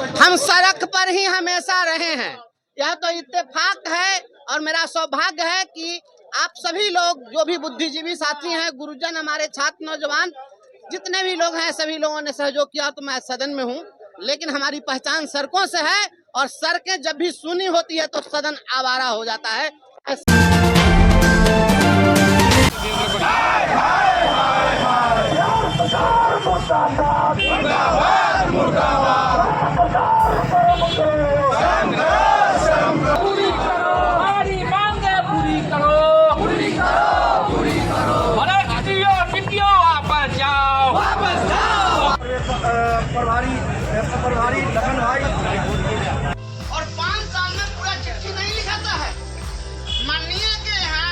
हम सड़क पर ही हमेशा रहे हैं। यह तो इत्तेफाक है और मेरा सौभाग्य है कि आप सभी लोग जो भी बुद्धिजीवी साथी हैं, गुरुजन, हमारे छात्र, नौजवान, जितने भी लोग हैं, सभी लोगों ने सहयोग किया। तो मैं सदन में हूँ, लेकिन हमारी पहचान सड़कों से है और सड़कें जब भी सुनी होती है तो सदन आवारा हो जाता है। प्रभारी लखन भाई और 5 साल में पूरा चिट्ठी नहीं लिखाता है। माननीय के यहाँ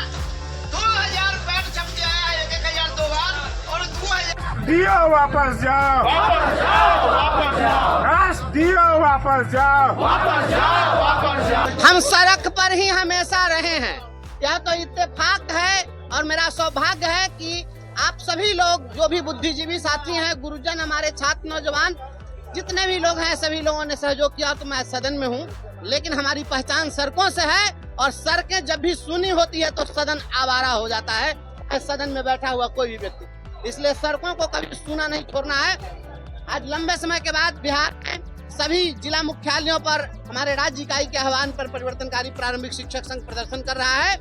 2000 पैड छप के आया है, 1000 2 बार और 2000 दियो वापस जाओ, वापस जाओ, वापस जाओ, राष्ट्र दियो वापस जाओ, वापस जाओ, वापस जाओ। हम सड़क पर ही हमेशा रहे हैं। यह तो इत्तेफाक है और मेरा सौभाग्य है कि आप सभी लोग जो भी बुद्धिजीवी साथी हैं, गुरुजन, हमारे छात्र, नौजवान, जितने भी लोग हैं, सभी लोगों ने सहयोग किया। तो मैं सदन में हूँ, लेकिन हमारी पहचान सड़कों से है और सड़कें जब भी सुनी होती है तो सदन आवारा हो जाता है। सदन में बैठा हुआ कोई भी व्यक्ति, इसलिए सड़कों को कभी सुना नहीं छोड़ना है। आज लंबे समय के बाद बिहार में सभी जिला मुख्यालयों पर हमारे राज्य इकाई के आह्वान पर परिवर्तनकारी प्रारंभिक शिक्षक संघ प्रदर्शन कर रहा है।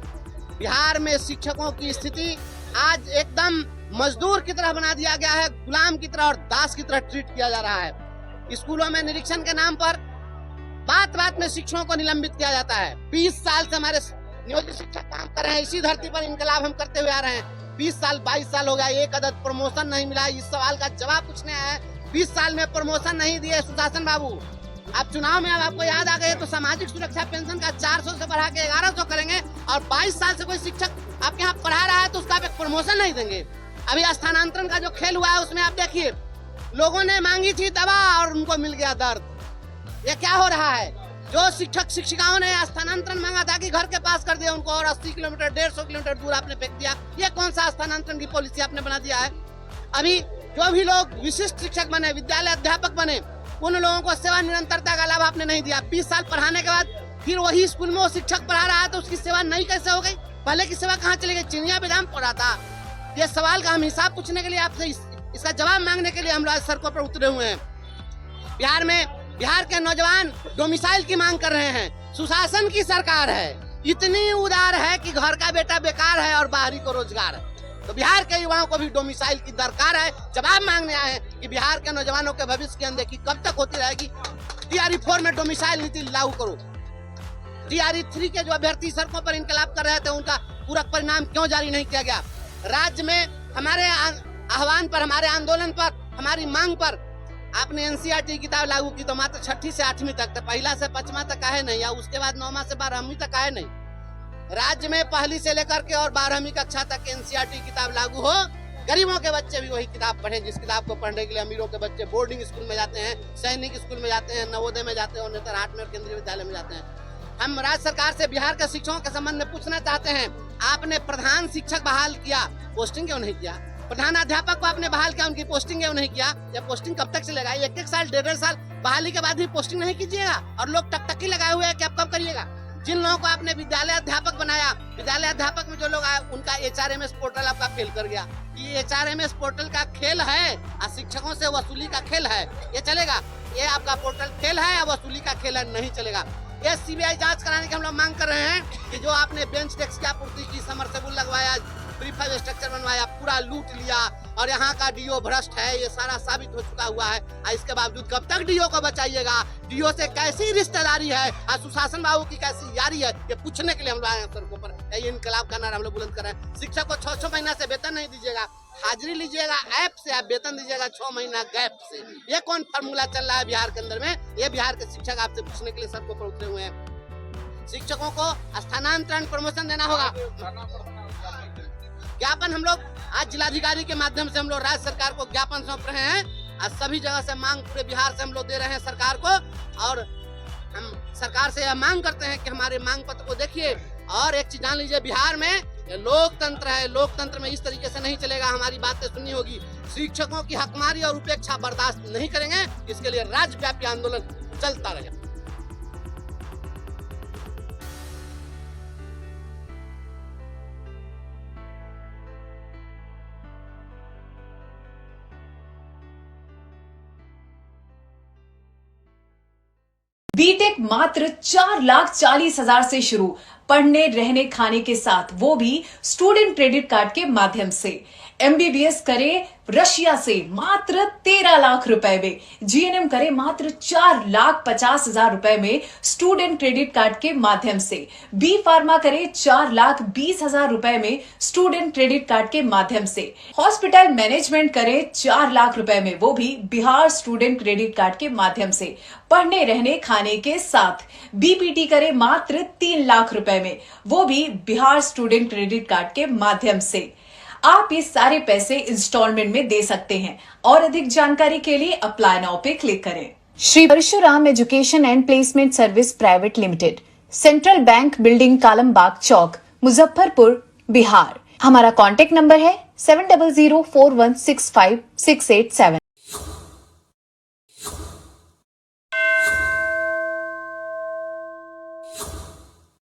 बिहार में शिक्षकों की स्थिति आज एकदम मजदूर की तरह बना दिया गया है, गुलाम की तरह और दास की तरह ट्रीट किया जा रहा है। स्कूलों में निरीक्षण के नाम पर बात बात में शिक्षकों को निलंबित किया जाता है। 20 साल से हमारे नियोजित शिक्षक काम कर रहे हैं, इसी धरती पर इनकलाब हम करते हुए आ रहे हैं। 20 साल 22 साल हो गया, एक अदद प्रमोशन नहीं मिला। इस सवाल का जवाब पूछने आया है। 20 साल में प्रमोशन नहीं दिए सुशासन बाबू। आप चुनाव में अब आपको याद आ गए तो सामाजिक सुरक्षा पेंशन का 400 से बढ़ा के 1100 करेंगे और 22 साल से कोई शिक्षक आपके यहाँ पढ़ा रहा है तो उसका आप एक प्रमोशन नहीं देंगे। अभी स्थानांतरण का जो खेल हुआ है उसमें आप देखिए, लोगों ने मांगी थी दवा और उनको मिल गया दर्द। ये क्या हो रहा है? जो शिक्षक शिक्षिकाओं ने स्थानांतरण मांगा था कि घर के पास कर दिया उनको और 80 किलोमीटर 150 किलोमीटर दूर आपने फेंक दिया। ये कौन सा स्थानांतरण की पॉलिसी आपने बना दिया है? अभी जो भी लोग विशिष्ट शिक्षक बने, विद्यालय अध्यापक बने, उन लोगों को सेवा निरंतरता का लाभ आपने नहीं दिया। 20 साल पढ़ाने के बाद फिर वही स्कूल में वो शिक्षक पढ़ा रहा है तो उसकी सेवा नहीं कैसे हो गई? पहले की सेवा कहाँ चली गई? चिनिया बेदाम पढ़ा था। ये सवाल का हम हिसाब पूछने के लिए आपसे इसका जवाब मांगने के लिए हम लोग सड़कों पर उतरे हुए हैं। बिहार के नौजवान डोमिसाइल की मांग कर रहे हैं। सुशासन की सरकार है, इतनी उदार है कि घर का बेटा बेकार है और बाहरी को रोजगार है। तो बिहार के युवाओं को भी डोमिसाइल की दरकार है। जवाब मांगने आए हैं कि बिहार के नौजवानों के भविष्य की अनदेखी कब तक होती रहेगी? DRE 4 में डोमिसाइल नीति लागू करो। DRE 3 के जो अभ्यर्थी सड़कों पर इंकलाब कर रहे थे उनका पूरक परिणाम क्यों जारी नहीं किया गया? राज्य में हमारे आह्वान पर, हमारे आंदोलन पर, हमारी मांग पर आपने NCERT किताब लागू की तो मात्र 6ठी से 8वीं तक, तो पहला से 5वां तक है नहीं, या उसके बाद 9वां से 12वीं तक है नहीं। राज्य में पहली से लेकर के और 12वीं कक्षा तक NCERT किताब लागू हो। गरीबों के बच्चे भी वही किताब पढ़ें जिस किताब को पढ़ने के लिए अमीरों के बच्चे बोर्डिंग स्कूल में जाते हैं, सैनिक स्कूल में जाते हैं, नवोदय में जाते हैं और नेतरहाट में और केंद्रीय विद्यालय में जाते हैं। हम राज्य सरकार से बिहार के शिक्षकों के संबंध में पूछना चाहते हैं, आपने प्रधान शिक्षक बहाल किया, पोस्टिंग क्यों नहीं किया? प्रधान अध्यापक को आपने बहाल किया, उनकी पोस्टिंग क्यों नहीं किया? यह पोस्टिंग कब तक चलेगा? 1-1 साल 1.5 साल बहाली के बाद भी पोस्टिंग नहीं कीजिएगा और लोग टकटकी लगाए हुए हैं कि आप कब करिएगा? जिन लोगों को आपने विद्यालय अध्यापक बनाया, विद्यालय अध्यापक में जो लोग आए उनका HRMS पोर्टल आपका फेल कर गया। ये HRMS पोर्टल का खेल है और शिक्षकों से वसूली का खेल है, ये चलेगा? ये आपका पोर्टल खेल है या वसूली का खेल है? नहीं चलेगा। ये CBI जांच कराने की हम लोग मांग कर रहे हैं कि जो आपने बेंच डेस्क की आपूर्ति की, समरसेबुल लगवाया, प्रीफाइव स्ट्रक्चर बनवाया, पूरा लूट लिया और यहाँ का DO भ्रष्ट है, ये सारा साबित हो चुका हुआ है। इसके बावजूद कब तक DO को बचाइएगा? DO से कैसी रिश्तेदारी है और सुशासन बाबू की कैसी यारी है, ये पूछने के लिए हम लोग आए हैं सड़कों पर। ये इनकलाब का नारा हम लोग बुलंद कर रहे हैं। शिक्षक को 6-6 महीना से वेतन नहीं दीजिएगा, हाजिरी लीजिएगा ऐप से, आप वेतन दीजिएगा 6 महीना गैप से। ये कौन फार्मूला चल रहा है बिहार के अंदर में? ये बिहार के शिक्षक आपसे पूछने के लिए सड़कों पर उतरे हुए हैं। शिक्षकों को स्थानांतरण प्रमोशन देना होगा। ज्ञापन हम लोग आज जिलाधिकारी के माध्यम से हम लोग राज्य सरकार को ज्ञापन सौंप रहे हैं। आज सभी जगह से मांग पूरे बिहार से हम लोग दे रहे हैं सरकार को और हम सरकार से यह मांग करते हैं कि हमारे मांग पत्र को देखिए। और एक चीज जान लीजिए, बिहार में ये लोकतंत्र है, लोकतंत्र में इस तरीके से नहीं चलेगा। हमारी बातें सुननी होगी। शिक्षकों की हकमारी और उपेक्षा बर्दाश्त नहीं करेंगे। इसके लिए राज्यव्यापी आंदोलन चलता रहेगा। बीटेक मात्र 4,40,000 से शुरू, पढ़ने रहने खाने के साथ, वो भी स्टूडेंट क्रेडिट कार्ड के माध्यम से। एमबीबीएस करे रशिया से मात्र 13 लाख रुपए में, जीएनएम करे मात्र 4,50,000 रुपए में स्टूडेंट क्रेडिट कार्ड के माध्यम से, बी फार्मा करे 4,20,000 रुपए में स्टूडेंट क्रेडिट कार्ड के माध्यम से, हॉस्पिटल मैनेजमेंट करे 4 लाख रुपए में, वो भी बिहार स्टूडेंट क्रेडिट कार्ड के माध्यम से, पढ़ने रहने खाने के साथ। बीपीटी करे मात्र 3 लाख रुपए में, वो भी बिहार स्टूडेंट क्रेडिट कार्ड के माध्यम से। आप ये सारे पैसे इंस्टॉलमेंट में दे सकते हैं और अधिक जानकारी के लिए अप्लाई नाउ पे क्लिक करें। Shri Parshuram education and placement service private limited, central bank building, Kalambagh Chowk, Muzaffarpur, Bihar. हमारा कॉन्टेक्ट नंबर है 7004165687।